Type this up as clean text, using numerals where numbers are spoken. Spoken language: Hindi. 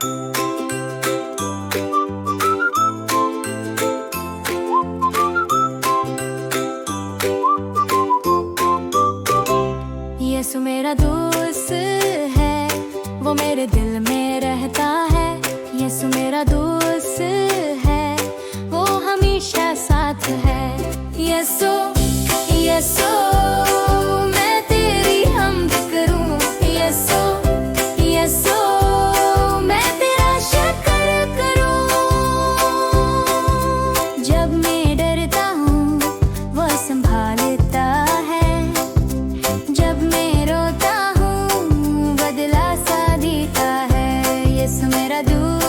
यीशु मेरा दोस्त है, वो मेरे दिल में रहता है। यीशु मेरा दोस्त है, वो हमेशा साथ है। यीशु यीशु मैं तेरी हम्द करूं। यीशु यीशु मैं तेरा शुक्र करूं। जब मैं डरता हूँ वो संभालता है। जब मैं रोता हूँ बदला सा देता है। यीशु मेरा दोस्त